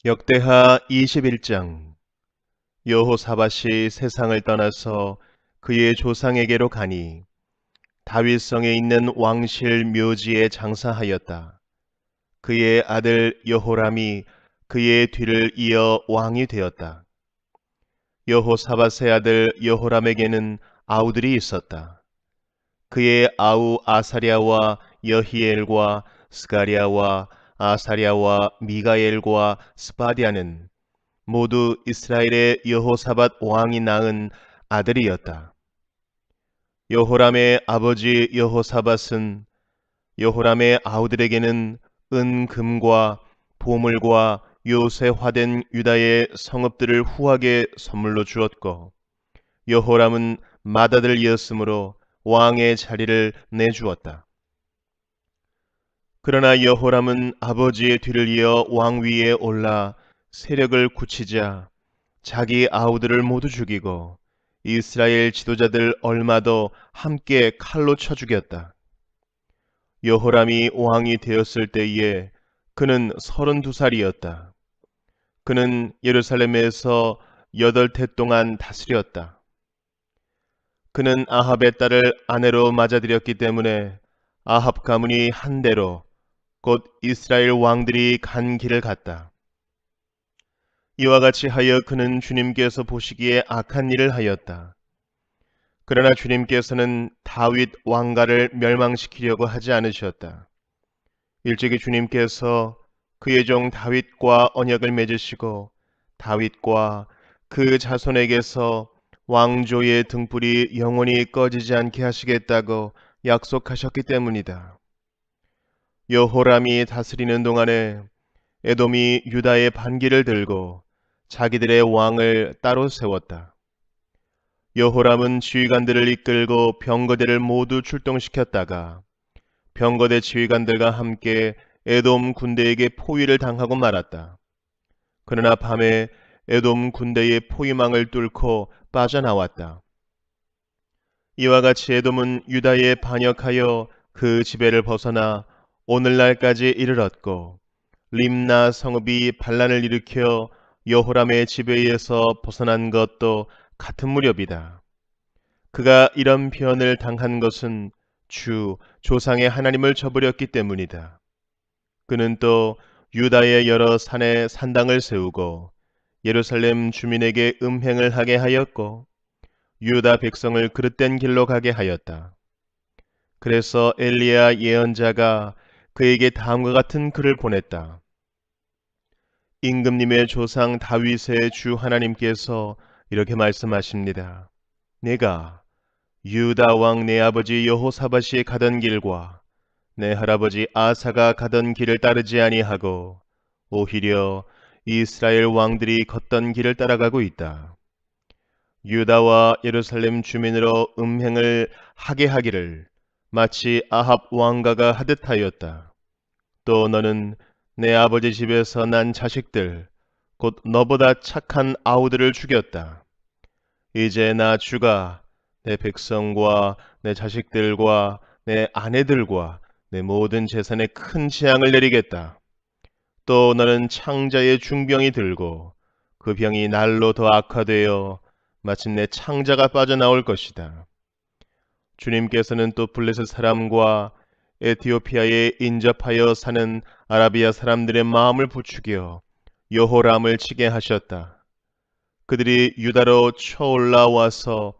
역대하 21장. 여호사밧이 세상을 떠나서 그의 조상에게로 가니 다윗성에 있는 왕실 묘지에 장사하였다. 그의 아들 여호람이 그의 뒤를 이어 왕이 되었다. 여호사밧의 아들 여호람에게는 아우들이 있었다. 그의 아우 아사랴와 여히엘과 스가랴와 아사랴와 미가엘과 스바디아는 모두 이스라엘의 여호사밧 왕이 낳은 아들이었다. 여호람의 아버지 여호사밧은 여호람의 아우들에게는 은, 금과 보물과 요새화된 유다의 성읍들을 후하게 선물로 주었고, 여호람은 맏아들이었으므로 왕의 자리를 내주었다. 그러나 여호람은 아버지의 뒤를 이어 왕위에 올라 세력을 굳히자 자기 아우들을 모두 죽이고 이스라엘 지도자들 얼마도 함께 칼로 쳐 죽였다. 여호람이 왕이 되었을 때에 그는 32살이었다. 그는 예루살렘에서 8해 동안 다스렸다. 그는 아합의 딸을 아내로 맞아들였기 때문에 아합 가문이 한 대로 곧 이스라엘 왕들이 간 길을 갔다. 이와 같이 하여 그는 주님께서 보시기에 악한 일을 하였다. 그러나 주님께서는 다윗 왕가를 멸망시키려고 하지 않으셨다. 일찍이 주님께서 그의 종 다윗과 언약을 맺으시고 다윗과 그 자손에게서 왕조의 등불이 영원히 꺼지지 않게 하시겠다고 약속하셨기 때문이다. 여호람이 다스리는 동안에 에돔이 유다의 반기를 들고 자기들의 왕을 따로 세웠다. 여호람은 지휘관들을 이끌고 병거대를 모두 출동시켰다가 병거대 지휘관들과 함께 에돔 군대에게 포위를 당하고 말았다. 그러나 밤에 에돔 군대의 포위망을 뚫고 빠져나왔다. 이와 같이 에돔은 유다에 반역하여 그 지배를 벗어나 오늘날까지 이르렀고, 림나 성읍이 반란을 일으켜 여호람의 지배에서 벗어난 것도 같은 무렵이다. 그가 이런 변을 당한 것은 주 조상의 하나님을 저버렸기 때문이다. 그는 또 유다의 여러 산에 산당을 세우고 예루살렘 주민에게 음행을 하게 하였고 유다 백성을 그릇된 길로 가게 하였다. 그래서 엘리야 예언자가 그에게 다음과 같은 글을 보냈다. 임금님의 조상 다윗의 주 하나님께서 이렇게 말씀하십니다. 내가 유다 왕 내 아버지 여호사밧이 가던 길과 내 할아버지 아사가 가던 길을 따르지 아니하고 오히려 이스라엘 왕들이 걷던 길을 따라가고 있다. 유다와 예루살렘 주민으로 음행을 하게 하기를 마치 아합 왕가가 하듯 하였다. 또 너는 내 아버지 집에서 난 자식들 곧 너보다 착한 아우들을 죽였다. 이제 나 주가 내 백성과 내 자식들과 내 아내들과 내 모든 재산에 큰 재앙을 내리겠다. 또 너는 창자의 중병이 들고 그 병이 날로 더 악화되어 마침내 창자가 빠져나올 것이다. 주님께서는 또 블레셋 사람과 에티오피아에 인접하여 사는 아라비아 사람들의 마음을 부추겨 여호람을 치게 하셨다. 그들이 유다로 쳐올라와서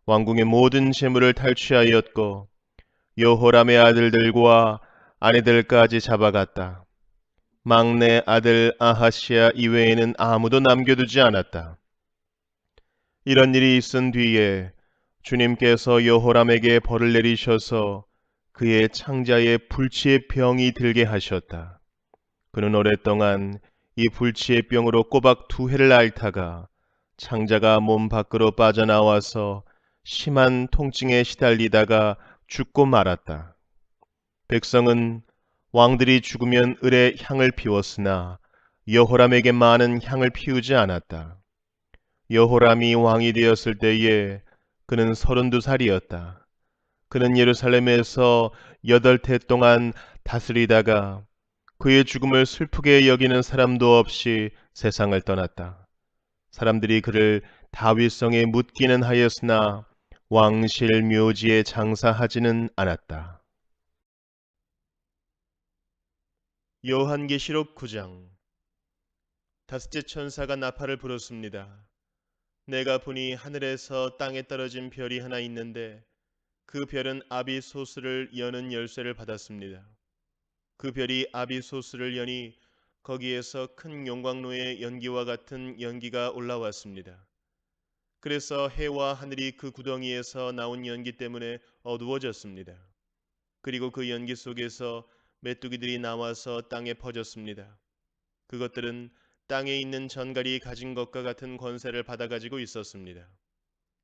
왕궁의 모든 재물을 탈취하였고 여호람의 아들들과 아내들까지 잡아갔다. 막내 아들 아하시아 이외에는 아무도 남겨두지 않았다. 이런 일이 있은 뒤에 주님께서 여호람에게 벌을 내리셔서 그의 창자에 불치의 병이 들게 하셨다. 그는 오랫동안 이 불치의 병으로 꼬박 2해를 앓다가 창자가 몸 밖으로 빠져나와서 심한 통증에 시달리다가 죽고 말았다. 백성은 왕들이 죽으면 을에 향을 피웠으나 여호람에게 많은 향을 피우지 않았다. 여호람이 왕이 되었을 때에 그는 32살이었다. 그는 예루살렘에서 8해 동안 다스리다가 그의 죽음을 슬프게 여기는 사람도 없이 세상을 떠났다. 사람들이 그를 다윗성에 묻기는 하였으나 왕실 묘지에 장사하지는 않았다. 요한계시록 9장. 다섯째 천사가 나팔을 불었습니다. 내가 보니 하늘에서 땅에 떨어진 별이 하나 있는데 그 별은 아비소스를 여는 열쇠를 받았습니다. 그 별이 아비소스를 여니 거기에서 큰 용광로의 연기와 같은 연기가 올라왔습니다. 그래서 해와 하늘이 그 구덩이에서 나온 연기 때문에 어두워졌습니다. 그리고 그 연기 속에서 메뚜기들이 나와서 땅에 퍼졌습니다. 그것들은 땅에 있는 전갈이 가진 것과 같은 권세를 받아 가지고 있었습니다.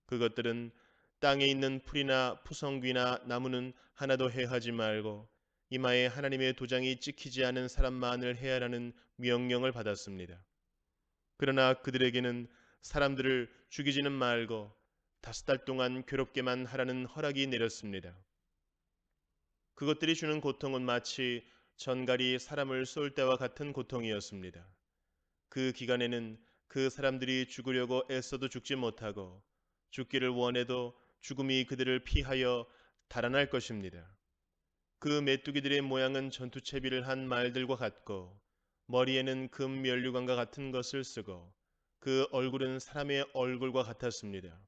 그것들은 땅에 있는 풀이나 푸성귀나 나무는 하나도 해하지 말고 이마에 하나님의 도장이 찍히지 않은 사람만을 해하라는 명령을 받았습니다. 그러나 그들에게는 사람들을 죽이지는 말고 5달 동안 괴롭게만 하라는 허락이 내렸습니다. 그것들이 주는 고통은 마치 전갈이 사람을 쏠 때와 같은 고통이었습니다. 그 기간에는 그 사람들이 죽으려고 애써도 죽지 못하고 죽기를 원해도 죽음이 그들을 피하여 달아날 것입니다. 그 메뚜기들의 모양은 전투채비를 한 말들과 같고 머리에는 금 면류관과 같은 것을 쓰고 그 얼굴은 사람의 얼굴과 같았습니다.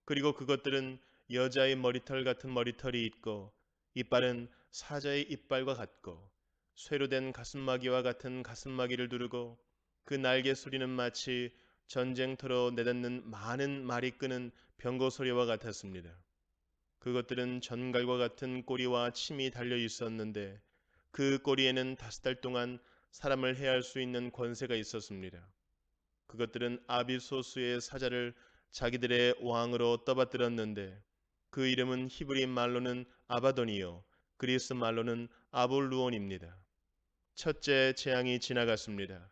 그리고 그것들은 여자의 머리털 같은 머리털이 있고 이빨은 사자의 이빨과 같고 쇠로 된 가슴마기와 같은 가슴마기를 두르고 그 날개 소리는 마치 전쟁터로 내닫는 많은 말이 끄는 병거 소리와 같았습니다. 그것들은 전갈과 같은 꼬리와 침이 달려 있었는데 그 꼬리에는 5달 동안 사람을 해할 수 있는 권세가 있었습니다. 그것들은 아비소스의 사자를 자기들의 왕으로 떠받들었는데 그 이름은 히브리 말로는 아바돈이요 그리스 말로는 아볼루온입니다. 첫째 재앙이 지나갔습니다.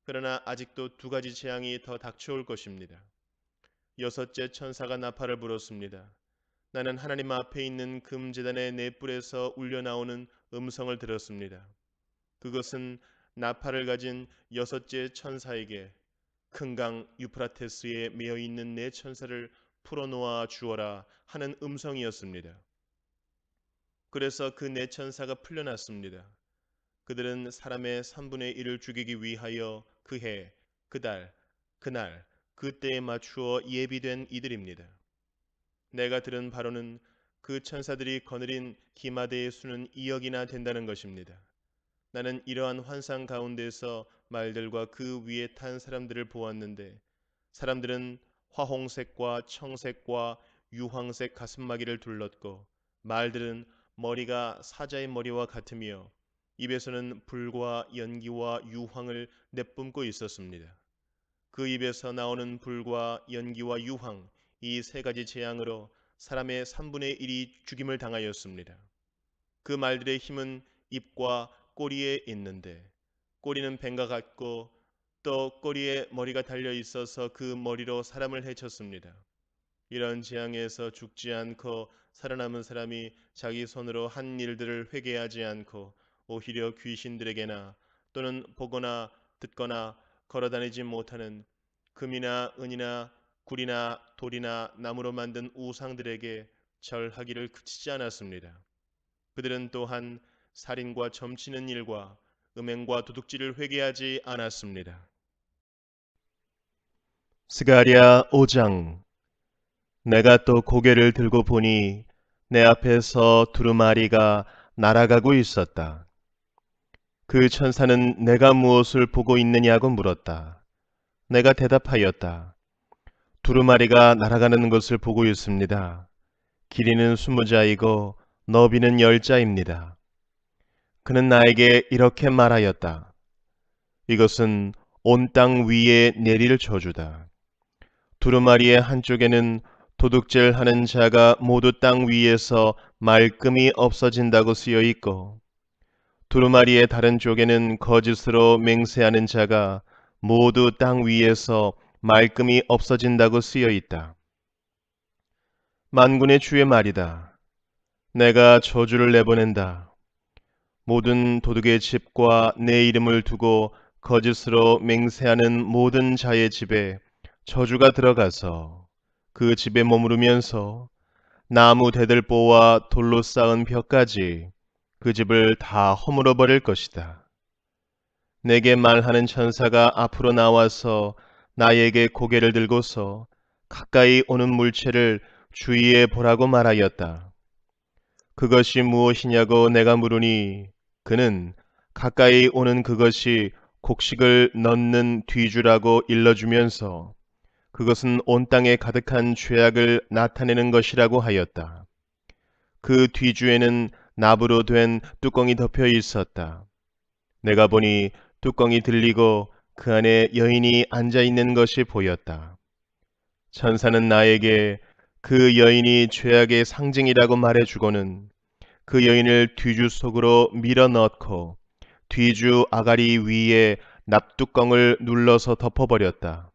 그러나 아직도 2가지 재앙이 더 닥쳐올 것입니다. 여섯째 천사가 나팔을 불었습니다. 나는 하나님 앞에 있는 금제단의 네 뿔에서 울려나오는 음성을 들었습니다. 그것은 나팔을 가진 여섯째 천사에게 큰 강 유프라테스에 매여 있는 네 천사를 풀어놓아 주어라 하는 음성이었습니다. 그래서 그 네 천사가 풀려났습니다. 그들은 사람의 3분의 1을 죽이기 위하여 그 해, 그 달, 그날, 그때에 맞추어 예비된 이들입니다. 내가 들은 바로는 그 천사들이 거느린 기마대의 수는 2억이나 된다는 것입니다. 나는 이러한 환상 가운데서 말들과 그 위에 탄 사람들을 보았는데 사람들은 화홍색과 청색과 유황색 가슴마기를 둘렀고 말들은 머리가 사자의 머리와 같으며 입에서는 불과 연기와 유황을 내뿜고 있었습니다. 그 입에서 나오는 불과 연기와 유황 이 3가지 재앙으로 사람의 3분의 1이 죽임을 당하였습니다. 그 말들의 힘은 입과 꼬리에 있는데 꼬리는 뱀과 같고 또 꼬리에 머리가 달려 있어서 그 머리로 사람을 해쳤습니다. 이런 재앙에서 죽지 않고 살아남은 사람이 자기 손으로 한 일들을 회개하지 않고 오히려 귀신들에게나 또는 보거나 듣거나 걸어다니지 못하는 금이나 은이나 굴이나 돌이나 나무로 만든 우상들에게 절하기를 그치지 않았습니다. 그들은 또한 살인과 점치는 일과 음행과 도둑질을 회개하지 않았습니다. 스가랴 5장. 내가 또 고개를 들고 보니 내 앞에서 두루마리가 날아가고 있었다. 그 천사는 내가 무엇을 보고 있느냐고 물었다. 내가 대답하였다. 두루마리가 날아가는 것을 보고 있습니다. 길이는 20자이고 너비는 10자입니다. 그는 나에게 이렇게 말하였다. 이것은 온 땅 위에 내릴 저주다. 두루마리의 한쪽에는 도둑질하는 자가 모두 땅 위에서 말끔히 없어진다고 쓰여 있고 두루마리의 다른 쪽에는 거짓으로 맹세하는 자가 모두 땅 위에서 말끔히 없어진다고 쓰여 있다. 만군의 주의 말이다. 내가 저주를 내보낸다. 모든 도둑의 집과 내 이름을 두고 거짓으로 맹세하는 모든 자의 집에 저주가 들어가서 그 집에 머무르면서 나무 대들보와 돌로 쌓은 벽까지 그 집을 다 허물어 버릴 것이다. 내게 말하는 천사가 앞으로 나와서 나에게 고개를 들고서 가까이 오는 물체를 주의해 보라고 말하였다. 그것이 무엇이냐고 내가 물으니 그는 가까이 오는 그것이 곡식을 넣는 뒤주라고 일러주면서 그것은 온 땅에 가득한 죄악을 나타내는 것이라고 하였다. 그 뒤주에는 납으로 된 뚜껑이 덮여 있었다. 내가 보니 뚜껑이 들리고 그 안에 여인이 앉아 있는 것이 보였다. 천사는 나에게 그 여인이 죄악의 상징이라고 말해주고는 그 여인을 뒤주 속으로 밀어 넣고 뒤주 아가리 위에 납뚜껑을 눌러서 덮어버렸다.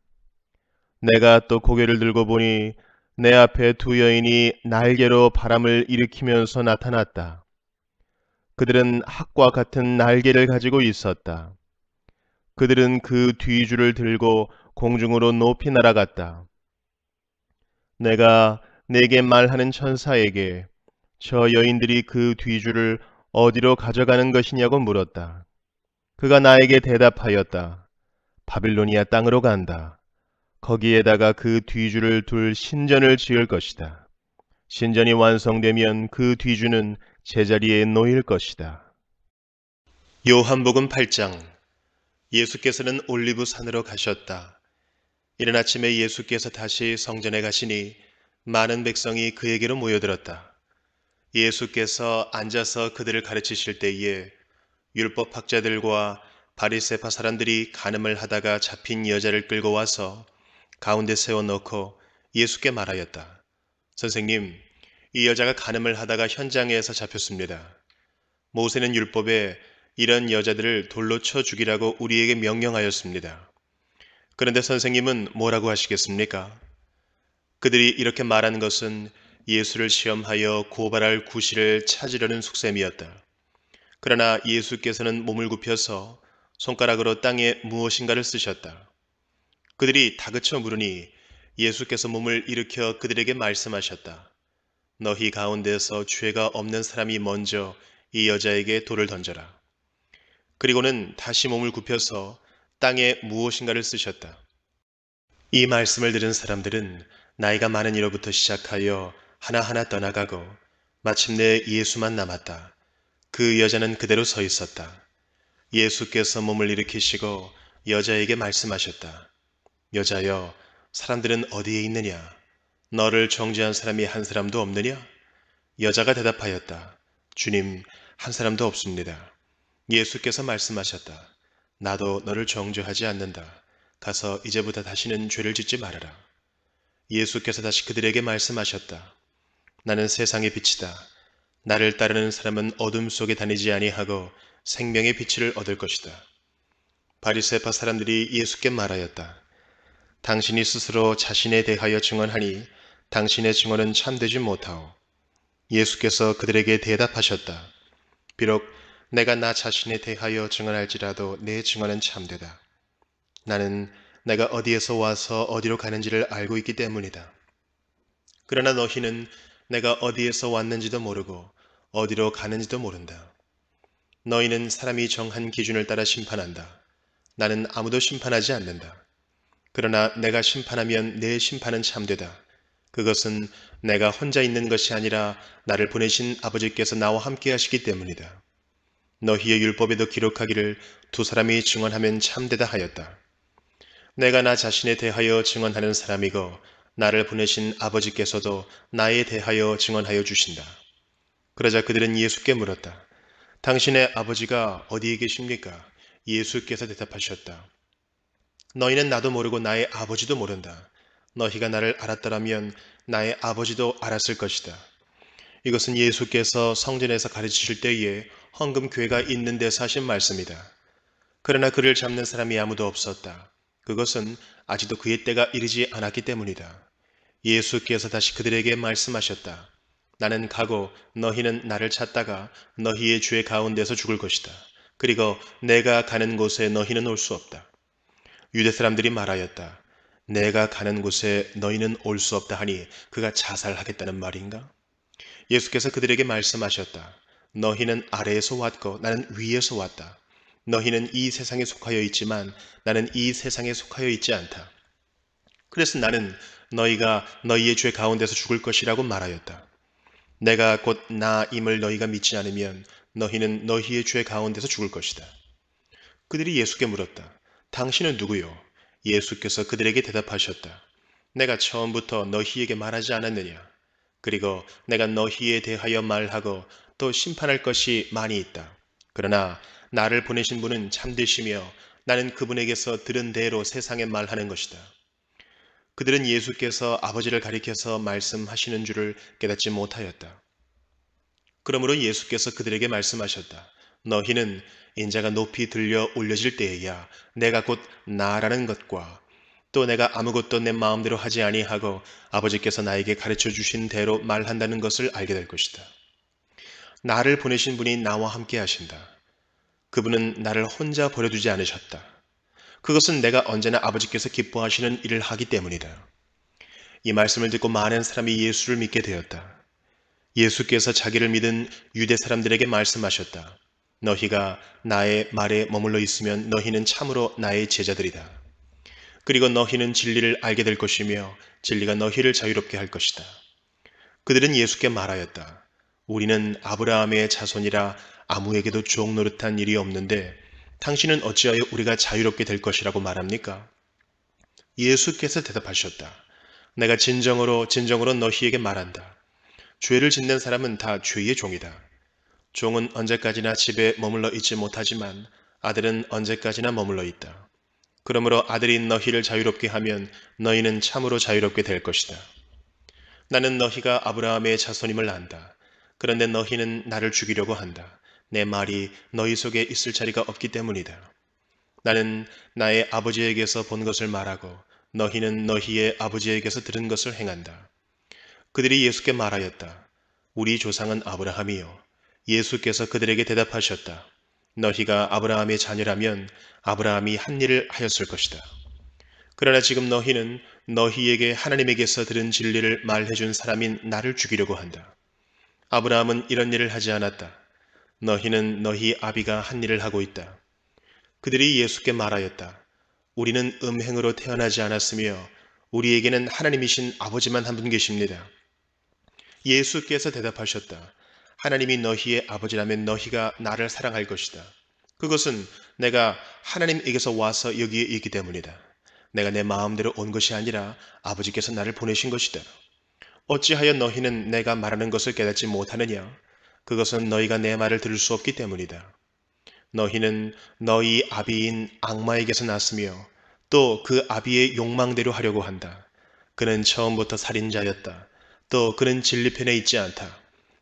내가 또 고개를 들고 보니 내 앞에 두 여인이 날개로 바람을 일으키면서 나타났다. 그들은 학과 같은 날개를 가지고 있었다. 그들은 그 뒤줄을 들고 공중으로 높이 날아갔다. 내가 내게 말하는 천사에게 저 여인들이 그 뒤줄을 어디로 가져가는 것이냐고 물었다. 그가 나에게 대답하였다. 바빌로니아 땅으로 간다. 거기에다가 그 뒤줄을 둘 신전을 지을 것이다. 신전이 완성되면 그 뒤주는 제자리에 놓일 것이다. 요한복음 8장. 예수께서는 올리브 산으로 가셨다. 이른 아침에 예수께서 다시 성전에 가시니 많은 백성이 그에게로 모여들었다. 예수께서 앉아서 그들을 가르치실 때에 율법학자들과 바리새파 사람들이 간음을 하다가 잡힌 여자를 끌고 와서 가운데 세워놓고 예수께 말하였다. 선생님, 이 여자가 간음을 하다가 현장에서 잡혔습니다. 모세는 율법에 이런 여자들을 돌로 쳐 죽이라고 우리에게 명령하였습니다. 그런데 선생님은 뭐라고 하시겠습니까? 그들이 이렇게 말한 것은 예수를 시험하여 고발할 구실을 찾으려는 속셈이었다. 그러나 예수께서는 몸을 굽혀서 손가락으로 땅에 무엇인가를 쓰셨다. 그들이 다그쳐 물으니 예수께서 몸을 일으켜 그들에게 말씀하셨다. 너희 가운데서 죄가 없는 사람이 먼저 이 여자에게 돌을 던져라. 그리고는 다시 몸을 굽혀서 땅에 무엇인가를 쓰셨다. 이 말씀을 들은 사람들은 나이가 많은 이로부터 시작하여 하나하나 떠나가고 마침내 예수만 남았다. 그 여자는 그대로 서 있었다. 예수께서 몸을 일으키시고 여자에게 말씀하셨다. 여자여, 사람들은 어디에 있느냐? 너를 정죄한 사람이 한 사람도 없느냐? 여자가 대답하였다. 주님, 한 사람도 없습니다. 예수께서 말씀하셨다. 나도 너를 정죄하지 않는다. 가서 이제부터 다시는 죄를 짓지 말아라. 예수께서 다시 그들에게 말씀하셨다. 나는 세상의 빛이다. 나를 따르는 사람은 어둠 속에 다니지 아니하고 생명의 빛을 얻을 것이다. 바리새파 사람들이 예수께 말하였다. 당신이 스스로 자신에 대하여 증언하니 당신의 증언은 참되지 못하오. 예수께서 그들에게 대답하셨다. 비록 내가 나 자신에 대하여 증언할지라도 내 증언은 참되다. 나는 내가 어디에서 와서 어디로 가는지를 알고 있기 때문이다. 그러나 너희는 내가 어디에서 왔는지도 모르고 어디로 가는지도 모른다. 너희는 사람이 정한 기준을 따라 심판한다. 나는 아무도 심판하지 않는다. 그러나 내가 심판하면 내 심판은 참되다. 그것은 내가 혼자 있는 것이 아니라 나를 보내신 아버지께서 나와 함께 하시기 때문이다. 너희의 율법에도 기록하기를 두 사람이 증언하면 참되다 하였다. 내가 나 자신에 대하여 증언하는 사람이고 나를 보내신 아버지께서도 나에 대하여 증언하여 주신다. 그러자 그들은 예수께 물었다. 당신의 아버지가 어디에 계십니까? 예수께서 대답하셨다. 너희는 나도 모르고 나의 아버지도 모른다. 너희가 나를 알았더라면 나의 아버지도 알았을 것이다. 이것은 예수께서 성전에서 가르치실 때에 헌금궤가 있는 데서 하신 말씀이다. 그러나 그를 잡는 사람이 아무도 없었다. 그것은 아직도 그의 때가 이르지 않았기 때문이다. 예수께서 다시 그들에게 말씀하셨다. 나는 가고 너희는 나를 찾다가 너희의 죄 가운데서 죽을 것이다. 그리고 내가 가는 곳에 너희는 올 수 없다. 유대 사람들이 말하였다. 내가 가는 곳에 너희는 올 수 없다 하니 그가 자살하겠다는 말인가? 예수께서 그들에게 말씀하셨다. 너희는 아래에서 왔고 나는 위에서 왔다. 너희는 이 세상에 속하여 있지만 나는 이 세상에 속하여 있지 않다. 그래서 나는 너희가 너희의 죄 가운데서 죽을 것이라고 말하였다. 내가 곧 나임을 너희가 믿지 않으면 너희는 너희의 죄 가운데서 죽을 것이다. 그들이 예수께 물었다. 당신은 누구요? 예수께서 그들에게 대답하셨다. 내가 처음부터 너희에게 말하지 않았느냐? 그리고 내가 너희에 대하여 말하고 또 심판할 것이 많이 있다. 그러나 나를 보내신 분은 참되시며 나는 그분에게서 들은 대로 세상에 말하는 것이다. 그들은 예수께서 아버지를 가리켜서 말씀하시는 줄을 깨닫지 못하였다. 그러므로 예수께서 그들에게 말씀하셨다. 너희는 인자가 높이 들려 올려질 때에야 내가 곧 나라는 것과 또 내가 아무것도 내 마음대로 하지 아니하고 아버지께서 나에게 가르쳐 주신 대로 말한다는 것을 알게 될 것이다. 나를 보내신 분이 나와 함께 하신다. 그분은 나를 혼자 버려두지 않으셨다. 그것은 내가 언제나 아버지께서 기뻐하시는 일을 하기 때문이다. 이 말씀을 듣고 많은 사람이 예수를 믿게 되었다. 예수께서 자기를 믿은 유대 사람들에게 말씀하셨다. 너희가 나의 말에 머물러 있으면 너희는 참으로 나의 제자들이다. 그리고 너희는 진리를 알게 될 것이며 진리가 너희를 자유롭게 할 것이다. 그들은 예수께 말하였다. 우리는 아브라함의 자손이라 아무에게도 종 노릇한 일이 없는데 당신은 어찌하여 우리가 자유롭게 될 것이라고 말합니까? 예수께서 대답하셨다. 내가 진정으로 너희에게 말한다. 죄를 짓는 사람은 다 죄의 종이다. 종은 언제까지나 집에 머물러 있지 못하지만 아들은 언제까지나 머물러 있다. 그러므로 아들이 너희를 자유롭게 하면 너희는 참으로 자유롭게 될 것이다. 나는 너희가 아브라함의 자손임을 안다. 그런데 너희는 나를 죽이려고 한다. 내 말이 너희 속에 있을 자리가 없기 때문이다. 나는 나의 아버지에게서 본 것을 말하고 너희는 너희의 아버지에게서 들은 것을 행한다. 그들이 예수께 말하였다. 우리 조상은 아브라함이요. 예수께서 그들에게 대답하셨다. 너희가 아브라함의 자녀라면 아브라함이 한 일을 하였을 것이다. 그러나 지금 너희는 너희에게 하나님에게서 들은 진리를 말해준 사람인 나를 죽이려고 한다. 아브라함은 이런 일을 하지 않았다. 너희는 너희 아비가 한 일을 하고 있다. 그들이 예수께 말하였다. 우리는 음행으로 태어나지 않았으며 우리에게는 하나님이신 아버지만 한 분 계십니다. 예수께서 대답하셨다. 하나님이 너희의 아버지라면 너희가 나를 사랑할 것이다. 그것은 내가 하나님에게서 와서 여기에 있기 때문이다. 내가 내 마음대로 온 것이 아니라 아버지께서 나를 보내신 것이다. 어찌하여 너희는 내가 말하는 것을 깨닫지 못하느냐? 그것은 너희가 내 말을 들을 수 없기 때문이다. 너희는 너희 아비인 악마에게서 났으며 또 그 아비의 욕망대로 하려고 한다. 그는 처음부터 살인자였다. 또 그는 진리편에 있지 않다.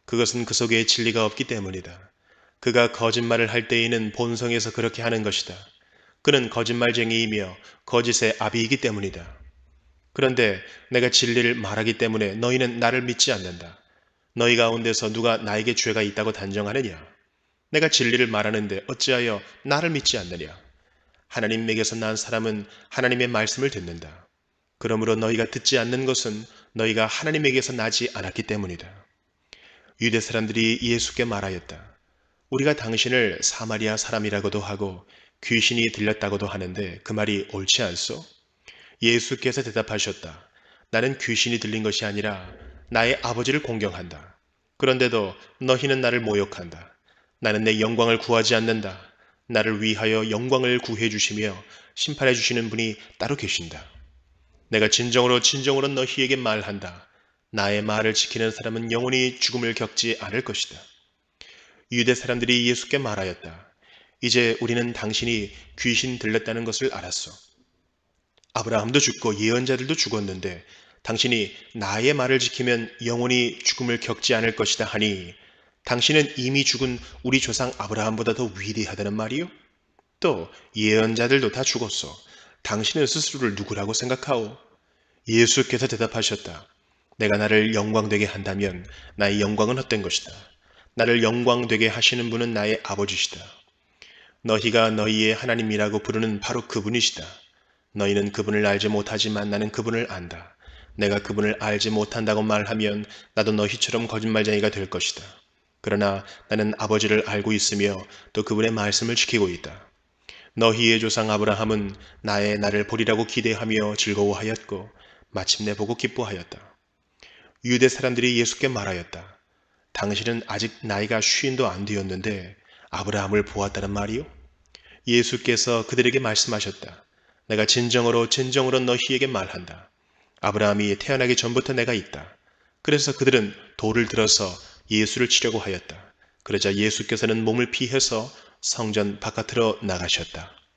그것은 그 속에 진리가 없기 때문이다. 그가 거짓말을 할 때에는 본성에서 그렇게 하는 것이다. 그는 거짓말쟁이이며 거짓의 아비이기 때문이다. 그런데 내가 진리를 말하기 때문에 너희는 나를 믿지 않는다. 너희 가운데서 누가 나에게 죄가 있다고 단정하느냐? 내가 진리를 말하는데 어찌하여 나를 믿지 않느냐? 하나님에게서 난 사람은 하나님의 말씀을 듣는다. 그러므로 너희가 듣지 않는 것은 너희가 하나님에게서 나지 않았기 때문이다. 유대 사람들이 예수께 말하였다. 우리가 당신을 사마리아 사람이라고도 하고 귀신이 들렸다고도 하는데 그 말이 옳지 않소? 예수께서 대답하셨다. 나는 귀신이 들린 것이 아니라 나의 아버지를 공경한다. 그런데도 너희는 나를 모욕한다. 나는 내 영광을 구하지 않는다. 나를 위하여 영광을 구해 주시며 심판해 주시는 분이 따로 계신다. 내가 진정으로 너희에게 말한다. 나의 말을 지키는 사람은 영원히 죽음을 겪지 않을 것이다. 유대 사람들이 예수께 말하였다. 이제 우리는 당신이 귀신 들렸다는 것을 알았소. 아브라함도 죽고 예언자들도 죽었는데 당신이 나의 말을 지키면 영원히 죽음을 겪지 않을 것이다 하니 당신은 이미 죽은 우리 조상 아브라함보다 더 위대하다는 말이요? 또 예언자들도 다 죽었소. 당신은 스스로를 누구라고 생각하오? 예수께서 대답하셨다. 내가 나를 영광되게 한다면 나의 영광은 헛된 것이다. 나를 영광되게 하시는 분은 나의 아버지시다. 너희가 너희의 하나님이라고 부르는 바로 그분이시다. 너희는 그분을 알지 못하지만 나는 그분을 안다. 내가 그분을 알지 못한다고 말하면 나도 너희처럼 거짓말쟁이가 될 것이다. 그러나 나는 아버지를 알고 있으며 또 그분의 말씀을 지키고 있다. 너희의 조상 아브라함은 나를 보리라고 기대하며 즐거워하였고 마침내 보고 기뻐하였다. 유대 사람들이 예수께 말하였다. 당신은 아직 나이가 50도 안 되었는데 아브라함을 보았다는 말이요? 예수께서 그들에게 말씀하셨다. 내가 진정으로 너희에게 말한다. 아브라함이 태어나기 전부터 내가 있다. 그래서 그들은 돌을 들어서 예수를 치려고 하였다. 그러자 예수께서는 몸을 피해서 성전 바깥으로 나가셨다.